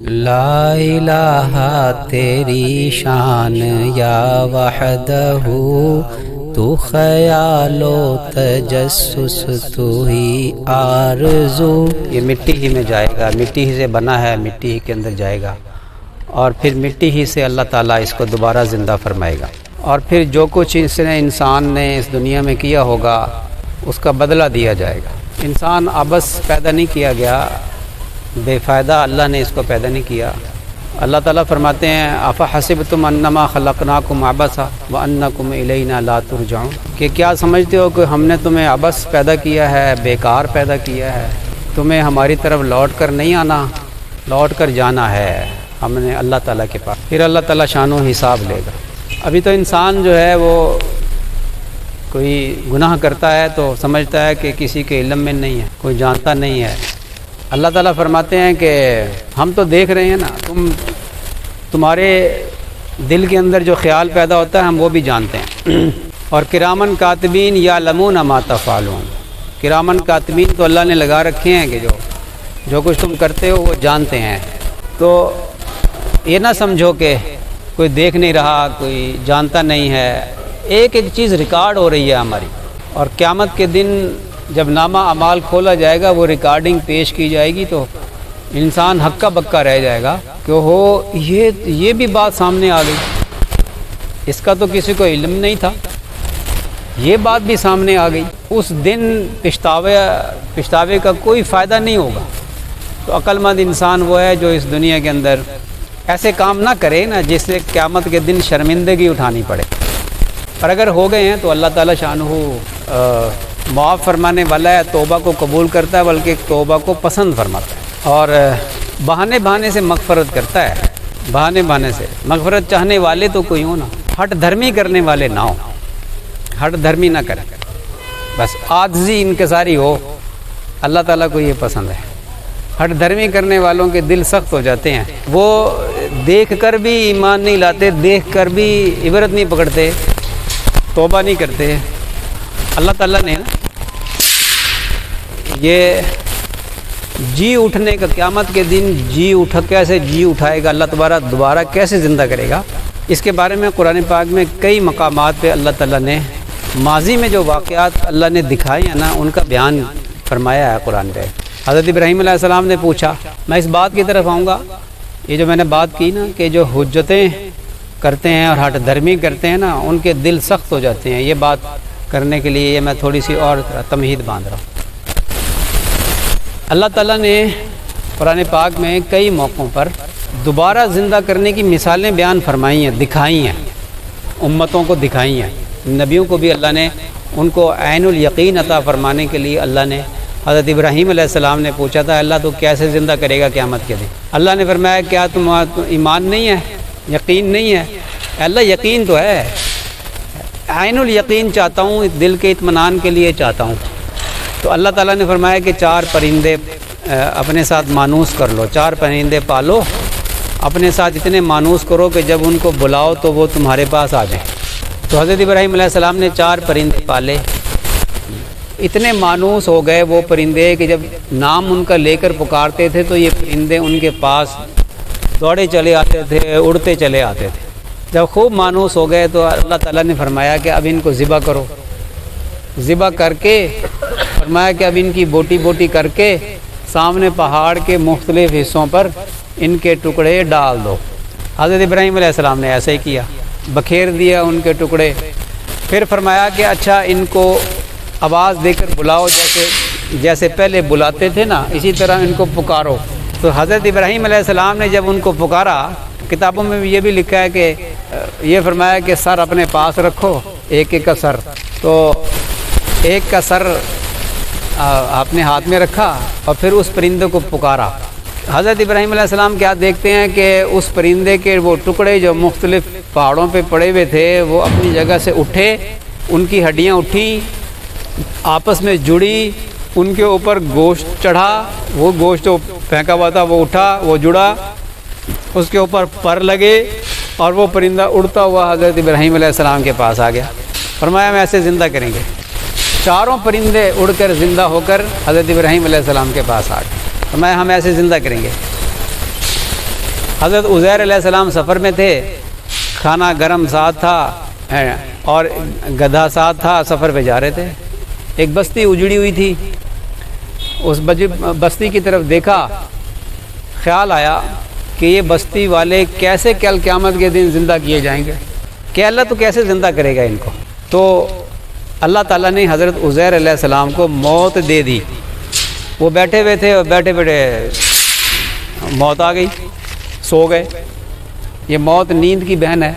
لا الہ تیری شان یا وحدہ تو خیال و تجسس تو ہی آرزو۔ یہ مٹی ہی میں جائے گا، مٹی ہی سے بنا ہے، مٹی ہی کے اندر جائے گا، اور پھر مٹی ہی سے اللہ تعالیٰ اس کو دوبارہ زندہ فرمائے گا، اور پھر جو کچھ انسان نے اس دنیا میں کیا ہوگا اس کا بدلہ دیا جائے گا۔ انسان ابس پیدا نہیں کیا گیا، بے فائدہ اللہ نے اس کو پیدا نہیں کیا۔ اللہ تعالیٰ فرماتے ہیں افحسبتم انما خلقناکم عبثا وانکم الینا لا ترجعون، کہ کیا سمجھتے ہو کہ ہم نے تمہیں عبث پیدا کیا ہے، بیکار پیدا کیا ہے، تمہیں ہماری طرف لوٹ کر نہیں آنا، لوٹ کر جانا ہے ہم نے اللہ تعالیٰ کے پاس، پھر اللہ تعالیٰ شان و حساب لے گا۔ ابھی تو انسان جو ہے وہ کوئی گناہ کرتا ہے تو سمجھتا ہے کہ کسی کے علم میں نہیں ہے، کوئی جانتا نہیں ہے۔ اللہ تعالیٰ فرماتے ہیں کہ ہم تو دیکھ رہے ہیں نا، تمہارے دل کے اندر جو خیال پیدا ہوتا ہے ہم وہ بھی جانتے ہیں۔ اور کرامن کاتبین یعلمون ما تفعلون، کرامن کاتبین تو اللہ نے لگا رکھے ہیں کہ جو کچھ تم کرتے ہو وہ جانتے ہیں۔ تو یہ نہ سمجھو کہ کوئی دیکھ نہیں رہا، کوئی جانتا نہیں ہے، ایک ایک چیز ریکارڈ ہو رہی ہے ہماری، اور قیامت کے دن جب نامہ اعمال کھولا جائے گا، وہ ریکارڈنگ پیش کی جائے گی تو انسان ہکا بکا رہ جائے گا کہ یہ بھی بات سامنے آ گئی، اس کا تو کسی کو علم نہیں تھا، یہ بات بھی سامنے آ گئی۔ اس دن پچھتاوے کا کوئی فائدہ نہیں ہوگا۔ تو عقل مند انسان وہ ہے جو اس دنیا کے اندر ایسے کام نہ کرے نا جس سے قیامت کے دن شرمندگی اٹھانی پڑے، اور اگر ہو گئے ہیں تو اللہ تعالیٰ شانہ معاف فرمانے والا ہے، توبہ کو قبول کرتا ہے، بلکہ توبہ کو پسند فرماتا ہے، اور بہانے سے مغفرت کرتا ہے، بہانے سے مغفرت چاہنے والے تو کوئی ہو نا، ہٹ دھرمی کرنے والے نہ ہو، ہٹ دھرمی نہ کریں، بس عاجزی انکساری ہو، اللہ تعالیٰ کو یہ پسند ہے۔ ہٹ دھرمی کرنے والوں کے دل سخت ہو جاتے ہیں، وہ دیکھ کر بھی ایمان نہیں لاتے، دیکھ کر بھی عبرت نہیں پکڑتے، توبہ نہیں کرتے۔ اللہ تعالیٰ نے یہ جی اٹھنے کا، قیامت کے دن کیسے جی اٹھائے گا اللہ تبارک، دوبارہ کیسے زندہ کرے گا، اس کے بارے میں قرآن پاک میں کئی مقامات پہ اللہ تعالیٰ نے ماضی میں جو واقعات اللہ نے دکھائے ہیں نا ان کا بیان فرمایا ہے قرآن پہ۔ حضرت ابراہیم علیہ السلام نے پوچھا، میں اس بات کی طرف آؤں گا، یہ جو میں نے بات کی نا کہ جو حجتیں کرتے ہیں اور ہٹ دھرمی کرتے ہیں نا ان کے دل سخت ہو جاتے ہیں، یہ بات کرنے کے لیے یہ میں تھوڑی سی اور تمہید باندھ رہا ہوں۔ اللہ تعالیٰ نے قرآن پاک میں کئی موقعوں پر دوبارہ زندہ کرنے کی مثالیں بیان فرمائی ہیں، دکھائی ہیں، امتوں کو دکھائی ہیں، نبیوں کو بھی اللہ نے ان کو عین الیقین عطا فرمانے کے لیے اللہ نے حضرت ابراہیم علیہ السلام نے پوچھا تھا اللہ تو کیسے زندہ کرے گا قیامت کے دن؟ اللہ نے فرمایا کیا تم ایمان نہیں ہے، یقین نہیں ہے؟ اللہ یقین تو ہے، عین الیقین چاہتا ہوں، دل کے اطمینان کے لیے چاہتا ہوں۔ تو اللہ تعالیٰ نے فرمایا کہ 4 پرندے اپنے ساتھ مانوس کر لو، 4 پرندے پالو، اپنے ساتھ اتنے مانوس کرو کہ جب ان کو بلاؤ تو وہ تمہارے پاس آ جائیں۔ تو حضرت ابراہیم علیہ السلام نے 4 پرندے پالے، اتنے مانوس ہو گئے وہ پرندے کہ جب نام ان کا لے کر پکارتے تھے تو یہ پرندے ان کے پاس دوڑے چلے آتے تھے، اڑتے چلے آتے تھے۔ جب خوب مانوس ہو گئے تو اللہ تعالیٰ نے فرمایا کہ اب ان کو ذبح کرو، ذبح کر کے فرمایا کہ اب ان کی بوٹی بوٹی کر کے سامنے پہاڑ کے مختلف حصوں پر ان کے ٹکڑے ڈال دو۔ حضرت ابراہیم علیہ السلام نے ایسا ہی کیا، بکھیر دیا ان کے ٹکڑے، پھر فرمایا کہ اچھا ان کو آواز دے کر بلاؤ، جیسے پہلے بلاتے تھے نا اسی طرح ان کو پکارو۔ تو حضرت ابراہیم علیہ السلام نے جب ان کو پکارا، کتابوں میں یہ بھی لکھا ہے کہ یہ فرمایا کہ سر اپنے پاس رکھو، ایک ایک کا سر، تو ایک کا سر اپنے ہاتھ میں رکھا اور پھر اس پرندے کو پکارا۔ حضرت ابراہیم علیہ السلام کیا دیکھتے ہیں کہ اس پرندے کے وہ ٹکڑے جو مختلف پہاڑوں پہ پڑے ہوئے تھے وہ اپنی جگہ سے اٹھے، ان کی ہڈیاں اٹھیں، آپس میں جڑی، ان کے اوپر گوشت چڑھا، وہ گوشت جو پھینکا ہوا تھا وہ اٹھا، وہ جڑا، اس کے اوپر پر لگے اور وہ پرندہ اڑتا ہوا حضرت ابراہیم علیہ السلام کے پاس آ گیا۔ فرمایا ہم ایسے زندہ کریں گے۔ 4 پرندے اڑ کر زندہ ہو کر حضرت ابراہیم علیہ السلام کے پاس آ گئے۔ فرمایا ہم ایسے زندہ کریں گے۔ حضرت عزیر علیہ السلام سفر میں تھے، کھانا گرم ساتھ تھا اور گدھا ساتھ تھا، سفر پہ جا رہے تھے۔ ایک بستی اجڑی ہوئی تھی، اس بستی کی طرف دیکھا، خیال آیا کہ یہ بستی والے کیسے کل قیامت کے دن زندہ کیے جائیں گے، کہ اللہ تو کیسے زندہ کرے گا ان کو۔ تو اللہ تعالیٰ نے حضرت عزیر علیہ السلام کو موت دے دی۔ وہ بیٹھے ہوئے تھے اور بیٹھے بیٹھے موت آ گئی، سو گئے۔ یہ موت نیند کی بہن ہے۔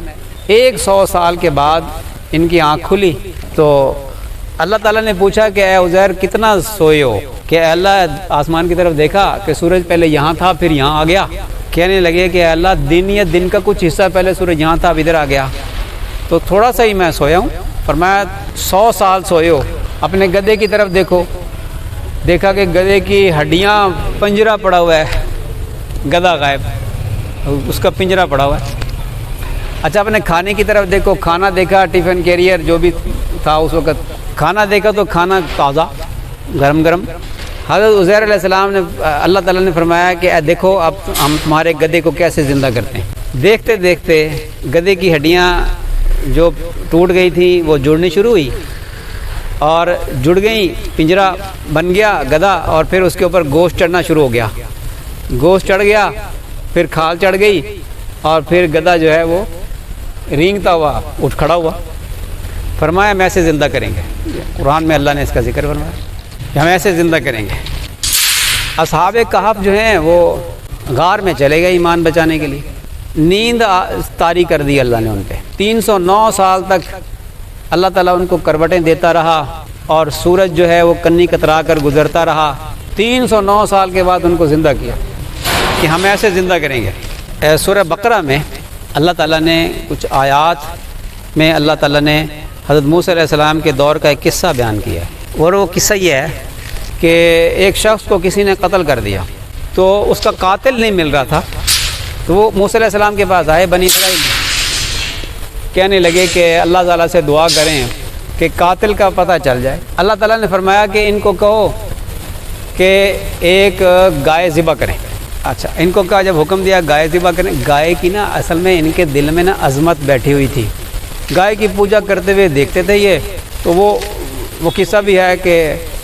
100 سال کے بعد ان کی آنکھ کھلی تو اللہ تعالیٰ نے پوچھا کہ اے عزیر کتنا سوئے ہو؟ کہ اے اللہ آسمان کی طرف دیکھا کہ سورج پہلے یہاں تھا پھر یہاں آ گیا۔ کہنے لگے کہ اے اللہ دن یا دن کا کچھ حصہ پہلے سورج یہاں تھا اب ادھر آ گیا، تو تھوڑا سا ہی میں سویا ہوں۔ فرمایا 100 سال سوئے ہو۔ اپنے گدھے کی طرف دیکھو، دیکھا کہ گدھے کی ہڈیاں، پنجرہ پڑا ہوا ہے، گدھا غائب، اس کا پنجرہ پڑا ہوا ہے۔ اچھا اپنے کھانے کی طرف دیکھو، کھانا دیکھا، ٹفن کیریئر جو بھی تھا اس وقت، کھانا دیکھا تو کھانا تازہ گرم گرم۔ حضرت عزیر علیہ السلام نے، اللہ تعالیٰ نے فرمایا کہ دیکھو اب ہم تمہارے گدھے کو کیسے زندہ کرتے ہیں۔ دیکھتے دیکھتے گدھے کی ہڈیاں جو ٹوٹ گئی تھی وہ جڑنی شروع ہوئی اور جڑ گئیں، پنجرہ بن گیا گدھا، اور پھر اس کے اوپر گوشت چڑھنا شروع ہو گیا، گوشت چڑھ گیا، پھر کھال چڑھ گئی، اور پھر گدھا جو ہے وہ رینگتا ہوا اٹھ کھڑا ہوا۔ فرمایا ہم ایسے زندہ کریں گے۔ قرآن میں اللہ نے اس کا ذکر فرمایا کہ ہم ایسے زندہ کریں گے۔ اصحاب کہف جو ہیں وہ غار میں چلے گئے ایمان بچانے کے لیے، نیند طاری کر دی اللہ نے ان پہ۔ 309 سال تک اللہ تعالیٰ ان کو کروٹیں دیتا رہا اور سورج جو ہے وہ کنی کترا کر گزرتا رہا۔ 309 سال کے بعد ان کو زندہ کیا کہ ہم ایسے زندہ کریں گے۔ سورہ بقرہ میں اللہ تعالیٰ نے کچھ آیات میں اللہ تعالیٰ نے حضرت موسیٰ علیہ السلام کے دور کا ایک قصہ بیان کیا ہے، اور وہ قصہ یہ ہے کہ ایک شخص کو کسی نے قتل کر دیا، تو اس کا قاتل نہیں مل رہا تھا، تو وہ موسیٰ علیہ السلام کے پاس آئے بنی اسرائیل، کہنے لگے کہ اللہ تعالیٰ سے دعا کریں کہ قاتل کا پتہ چل جائے۔ اللہ تعالیٰ نے فرمایا کہ ان کو کہو کہ ایک گائے ذبح کریں۔ اچھا ان کو کہا، جب حکم دیا گائے ذبح کریں، گائے کی نا اصل میں ان کے دل میں نا عظمت بیٹھی ہوئی تھی، گائے کی پوجا کرتے ہوئے دیکھتے تھے یہ۔ تو وہ قصہ بھی ہے کہ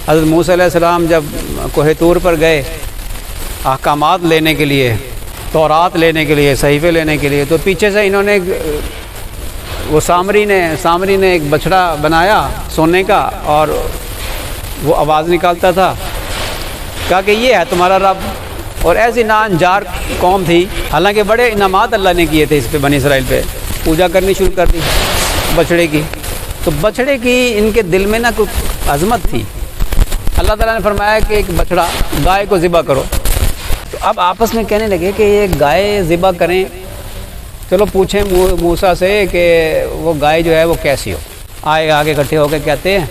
حضرت موسیٰ علیہ السلام جب کوہ طور پر گئے احکامات لینے کے لیے، تورات لینے کے لیے، صحیفے لینے کے لیے، تو پیچھے سے انہوں نے وہ سامری نے ایک بچڑا بنایا سونے کا، اور وہ آواز نکالتا تھا، کہا کہ یہ ہے تمہارا رب۔ اور ایسی ناانجار قوم تھی، حالانکہ بڑے انعامات اللہ نے کیے تھے اس پہ، بنی اسرائیل پہ، پوجا کرنی شروع کر دی بچڑے کی۔ تو بچڑے کی ان کے دل میں نا کچھ عظمت تھی۔ اللہ تعالیٰ نے فرمایا کہ ایک بچڑا گائے کو ذبح کرو۔ تو اب آپس میں کہنے لگے کہ یہ گائے ذبح کریں، چلو پوچھیں موسیٰ سے کہ وہ گائے جو ہے وہ کیسی ہو۔ آئے آگے اکٹھے ہو کے کہتے ہیں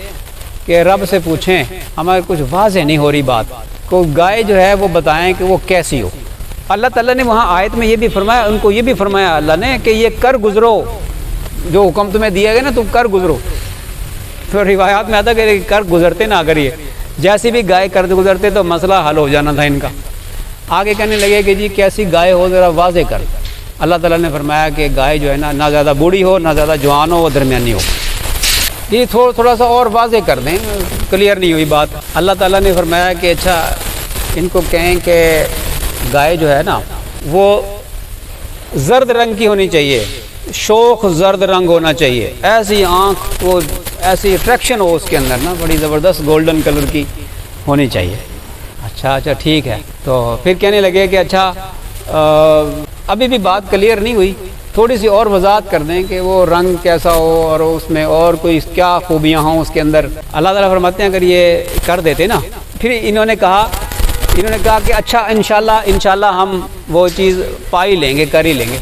کہ رب سے پوچھیں، ہمارے کچھ واضح نہیں ہو رہی بات، کو گائے جو ہے وہ بتائیں کہ وہ کیسی ہو۔ اللہ تعالیٰ نے وہاں آیت میں یہ بھی فرمایا، ان کو یہ بھی فرمایا اللہ نے کہ یہ کر گزرو، جو حکم تمہیں دیا گیا نا تم کر گزرو۔ تو روایات میں آتا کہ کر گزرتے نہ کریے، جیسی بھی گائے کر گزرتے تو مسئلہ حل ہو جانا تھا ان کا۔ آگے کہنے لگے کہ جی کیسی گائے ہو ذرا واضح کر۔ اللہ تعالیٰ نے فرمایا کہ گائے جو ہے نا نہ زیادہ بوڑھی ہو نہ زیادہ جوان ہو، وہ درمیانی ہو۔ یہ تھوڑا سا اور واضح کر دیں، کلیئر نہیں ہوئی بات۔ اللہ تعالیٰ نے فرمایا کہ اچھا ان کو کہیں کہ گائے جو ہے نا وہ زرد رنگ کی ہونی چاہیے، شوخ زرد رنگ ہونا چاہیے، ایسی آنکھ وہ ایسی اٹریکشن ہو اس کے اندر نا، بڑی زبردست گولڈن کلر کی ہونی چاہیے۔ اچھا ٹھیک ہے۔ تو پھر کہنے لگے کہ اچھا ابھی بھی بات کلیئر نہیں ہوئی، تھوڑی سی اور وضاحت کر دیں کہ وہ رنگ کیسا ہو اور اس میں اور کوئی کیا خوبیاں ہوں اس کے اندر۔ اللہ تعالیٰ فرماتے ہیں اگر یہ کر دیتے نا، پھر انہوں نے کہا کہ اچھا انشاءاللہ ہم وہ چیز پا ہی لیں گے، کر ہی لیں گے۔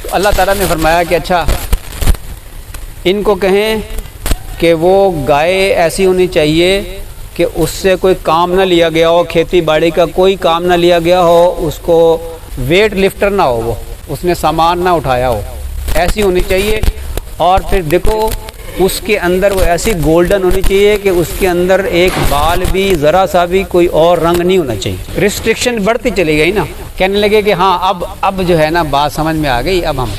تو اللہ تعالیٰ نے فرمایا کہ اچھا ان کو کہیں کہ وہ گائے ایسی ہونی چاہیے کہ اس سے کوئی کام نہ لیا گیا ہو، کھیتی باڑی کا کوئی کام نہ لیا گیا ہو، اس کو ویٹ لفٹر نہ ہو، وہ اس نے سامان نہ اٹھایا ہو، ایسی ہونی چاہیے۔ اور پھر دیکھو اس کے اندر وہ ایسی گولڈن ہونی چاہیے کہ اس کے اندر ایک بال بھی ذرا سا بھی کوئی اور رنگ نہیں ہونا چاہیے۔ ریسٹرکشن بڑھتی چلی گئی نا، کہنے لگے کہ ہاں اب جو ہے نا بات سمجھ میں آ گئی، اب ہم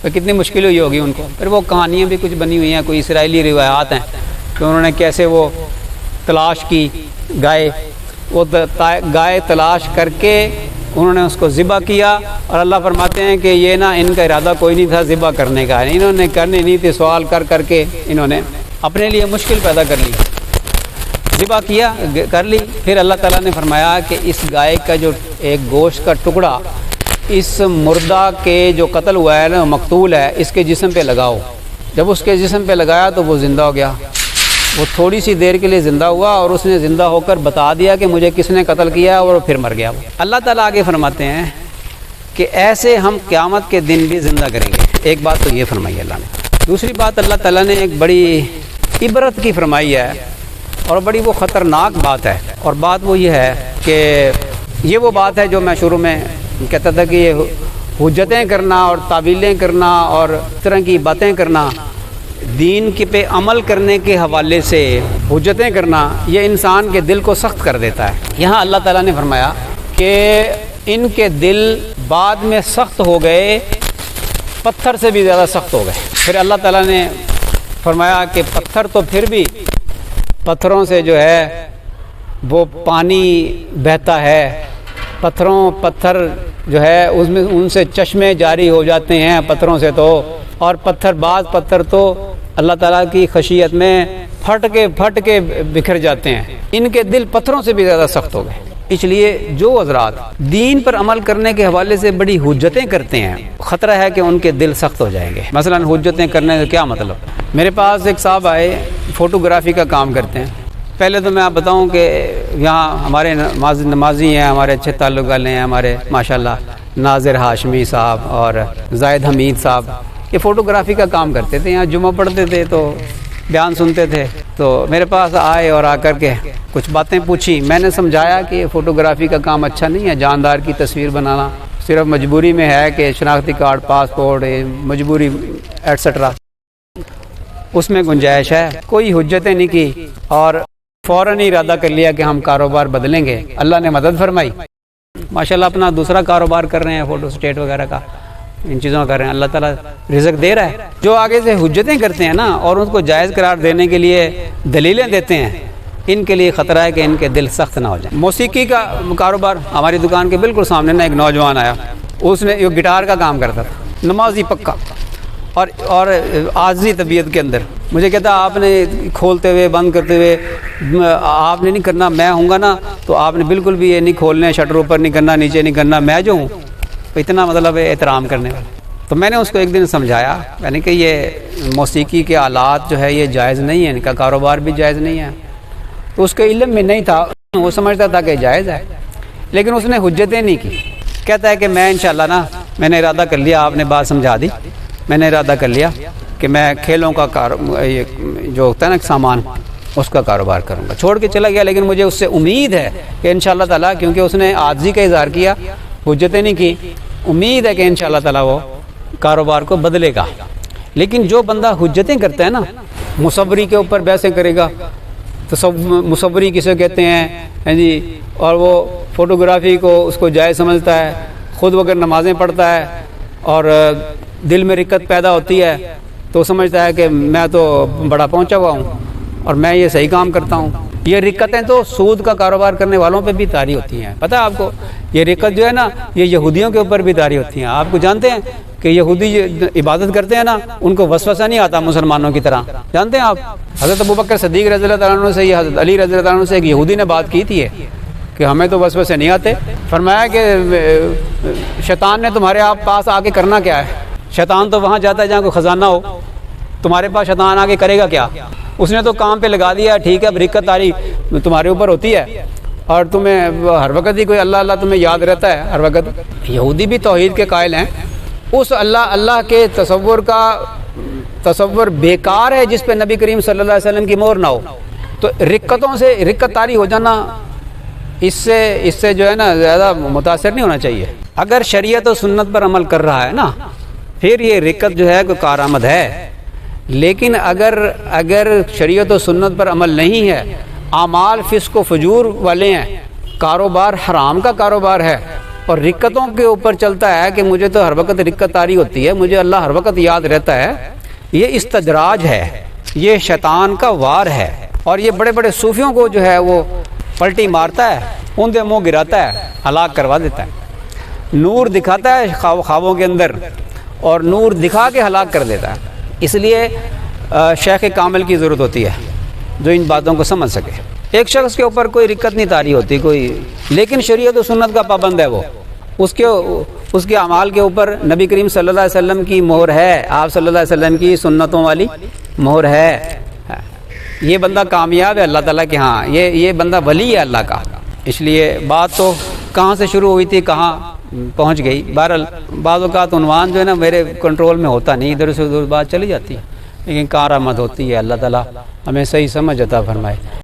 تو کتنی مشکل ہوئی ہوگی ان کو۔ پھر وہ کہانیاں بھی کچھ بنی ہوئی ہیں، کوئی اسرائیلی روایات ہیں کہ انہوں نے کیسے وہ تلاش کی گائے، وہ گائے تلاش کر کے انہوں نے اس کو ذبح کیا، اور اللہ فرماتے ہیں کہ یہ نا ان کا ارادہ کوئی نہیں تھا ذبح کرنے کا، انہوں نے کرنی نہیں تھی، سوال کر کے انہوں نے اپنے لیے مشکل پیدا کر لی، ذبح کیا کر لی۔ پھر اللہ تعالیٰ نے فرمایا کہ اس گائے کا جو ایک گوشت کا ٹکڑا اس مردہ کے جو قتل ہوا ہے نا، مقتول ہے، اس کے جسم پہ لگاؤ۔ جب اس کے جسم پہ لگایا تو وہ زندہ ہو گیا، وہ تھوڑی سی دیر کے لیے زندہ ہوا، اور اس نے زندہ ہو کر بتا دیا کہ مجھے کس نے قتل کیا، اور پھر مر گیا۔ اللہ تعالیٰ آگے فرماتے ہیں کہ ایسے ہم قیامت کے دن بھی زندہ کریں گے۔ ایک بات تو یہ فرمائی اللہ نے۔ دوسری بات اللہ تعالیٰ نے ایک بڑی عبرت کی فرمائی ہے، اور بڑی وہ خطرناک بات ہے، اور بات وہ یہ ہے کہ یہ وہ بات ہے جو میں شروع میں کہتا تھا کہ یہ حجتیں کرنا اور تعویلیں کرنا اور اس طرح کی باتیں کرنا، دین کے پہ عمل کرنے کے حوالے سے حجتیں کرنا، یہ انسان کے دل کو سخت کر دیتا ہے۔ یہاں اللہ تعالیٰ نے فرمایا کہ ان کے دل بعد میں سخت ہو گئے، پتھر سے بھی زیادہ سخت ہو گئے۔ پھر اللہ تعالیٰ نے فرمایا کہ پتھر تو پھر بھی، پتھروں سے جو ہے وہ پانی بہتا ہے، پتھر جو ہے اس میں ان سے چشمے جاری ہو جاتے ہیں پتھروں سے تو، اور بعض پتھر تو اللہ تعالیٰ کی خشیت میں پھٹ کے بکھر جاتے ہیں۔ ان کے دل پتھروں سے بھی زیادہ سخت ہو گئے۔ اس لیے جو حضرات دین پر عمل کرنے کے حوالے سے بڑی حجتیں کرتے ہیں، خطرہ ہے کہ ان کے دل سخت ہو جائیں گے۔ مثلا حجتیں کرنے کا کیا مطلب؟ میرے پاس ایک صاحب آئے، فوٹوگرافی کا کام کرتے ہیں۔ پہلے تو میں آپ بتاؤں کہ یہاں ہمارے نمازی ہیں، ہمارے اچھے تعلق والے ہیں، ہمارے ماشاءاللہ ناظر ہاشمی صاحب اور زاہد حمید صاحب، یہ فوٹوگرافی کا کام کرتے تھے، یہاں جمعہ پڑھتے تھے تو بیان سنتے تھے، تو میرے پاس آئے اور آ کر کے کچھ باتیں پوچھی۔ میں نے سمجھایا کہ فوٹوگرافی کا کام اچھا نہیں ہے، جاندار کی تصویر بنانا صرف مجبوری میں ہے کہ شناختی کارڈ، پاسپورٹ، مجبوری ایٹسٹرا، اس میں گنجائش ہے۔ کوئی حجتیں نہیں کی اور فوراً ہی ارادہ کر لیا کہ ہم کاروبار بدلیں گے۔ اللہ نے مدد فرمائی، ماشاءاللہ اپنا دوسرا کاروبار کر رہے ہیں، فوٹو اسٹیٹ وغیرہ کا، ان چیزوں کر رہے ہیں۔ اللہ تعالیٰ رزق دے رہا ہے۔ جو آگے سے حجتیں کرتے ہیں نا اور ان کو جائز قرار دینے کے لیے دلیلیں دیتے ہیں، ان کے لیے خطرہ ہے کہ ان کے دل سخت نہ ہو جائیں۔ موسیقی کا کاروبار، ہماری دکان کے بالکل سامنے نا ایک نوجوان آیا، اس نے یہ گٹار کا کام کرتا تھا، نمازی پکا اور عاجزی طبیعت کے اندر۔ مجھے کہتا آپ نے کھولتے ہوئے بند کرتے ہوئے آپ نے نہیں کرنا، میں ہوں گا نا تو آپ نے بالکل بھی یہ نہیں کھولنے، شٹر اوپر نہیں کرنا، نیچے نہیں کرنا، میں جو ہوں اتنا مطلب ہے احترام کرنے والا۔ تو میں نے اس کو ایک دن سمجھایا، میں نے کہ یہ موسیقی کے آلات جو ہے یہ جائز نہیں ہے، ان کا کاروبار بھی جائز نہیں ہے۔ تو اس کے علم میں نہیں تھا، وہ سمجھتا تھا کہ جائز ہے، لیکن اس نے حجتیں نہیں کی۔ کہتا ہے کہ میں انشاءاللہ نا، میں نے ارادہ کر لیا، آپ نے بات سمجھا دی، میں نے ارادہ کر لیا کہ میں کھیلوں کا یہ جو ہوتا ہے نا سامان، اس کا کاروبار کروں گا۔ چھوڑ کے چلا گیا، لیکن مجھے اس سے امید ہے کہ انشاءاللہ تعالیٰ، کیونکہ اس نے عاجزی کا اظہار کیا، حجتیں نہیں کی، امید ہے کہ انشاءاللہ تعالیٰ وہ کاروبار کو بدلے گا۔ لیکن جو بندہ حجتیں کرتا ہے نا، مصوری کے اوپر بحثیں کرے گا، تو مصوری کسے کہتے ہیں جی، اور وہ فوٹوگرافی کو اس کو جائز سمجھتا ہے، خود وغیرہ نمازیں پڑھتا ہے اور دل میں رکت پیدا ہوتی ہے تو سمجھتا ہے کہ میں تو بڑا پہنچا ہوا ہوں اور میں یہ صحیح کام کرتا ہوں۔ یہ رکتیں تو سود کا کاروبار کرنے والوں پہ بھی طاری ہوتی ہیں، پتہ ہے آپ کو؟ یہ رکت جو ہے نا، یہ یہودیوں کے اوپر بھی طاری ہوتی ہیں۔ آپ کو جانتے ہیں کہ یہودی عبادت کرتے ہیں نا، ان کو وسوسہ نہیں آتا مسلمانوں کی طرح، جانتے ہیں آپ؟ حضرت ابوبکر صدیق رضی اللہ تعالیٰ عنہ سے، یہ حضرت علی رضی اللہ تعالیٰ عنہ سے ایک یہودی نے بات کی تھی کہ ہمیں تو وسوسے نہیں آتے۔ فرمایا کہ شیطان نے تمہارے پاس آ کے کرنا کیا ہے؟ شیطان تو وہاں جاتا ہے جہاں کوئی خزانہ ہو، تمہارے پاس شیطان آ کے کرے گا کیا؟ اس نے تو کام پہ لگا دیا، ٹھیک ہے، اب رکت آری تمہارے اوپر ہوتی ہے اور تمہیں ہر وقت ہی کوئی اللہ اللہ تمہیں یاد رہتا ہے ہر وقت۔ یہودی بھی توحید کے قائل ہیں، اس اللہ کے تصور بیکار ہے جس پہ نبی کریم صلی اللہ علیہ وسلم کی مہر نہ ہو۔ تو رکتوں سے رکت طاری ہو جانا، اس سے جو ہے نا زیادہ متاثر نہیں ہونا چاہیے۔ اگر شریعت و سنت پر عمل کر رہا ہے نا، پھر یہ رکت جو ہے کوئی کارآمد ہے، لیکن اگر شریعت و سنت پر عمل نہیں ہے، اعمال فسق و فجور والے ہیں، کاروبار حرام کا کاروبار ہے، اور رکتوں کے اوپر چلتا ہے کہ مجھے تو ہر وقت رکت آری ہوتی ہے، مجھے اللہ ہر وقت یاد رہتا ہے، یہ استدراج ہے، یہ شیطان کا وار ہے، اور یہ بڑے بڑے صوفیوں کو جو ہے وہ پلٹی مارتا ہے، ان دے منہ گراتا ہے، ہلاک کروا دیتا ہے، نور دکھاتا ہے خوابوں کے اندر اور نور دکھا کے ہلاک کر دیتا ہے۔ اس لیے شیخ کامل کی ضرورت ہوتی ہے جو ان باتوں کو سمجھ سکے۔ ایک شخص کے اوپر کوئی رکت نہیں طاری ہوتی کوئی، لیکن شریعت و سنت کا پابند ہے، وہ اس کے اعمال کے اوپر نبی کریم صلی اللہ علیہ وسلم کی مہر ہے، آپ صلی اللہ علیہ وسلم کی سنتوں والی مہر ہے، یہ بندہ کامیاب ہے اللہ تعالیٰ کے ہاں، یہ بندہ ولی ہے اللہ کا۔ اس لیے بات تو کہاں سے شروع ہوئی تھی کہاں پہنچ گئی۔ بہرحال بعض اوقات عنوان جو ہے نا میرے کنٹرول میں ہوتا نہیں، ادھر سے ادھر بات چلی جاتی ہے، لیکن کارآمد ہوتی ہے۔ اللہ تعالیٰ ہمیں صحیح سمجھ عطا فرمائے۔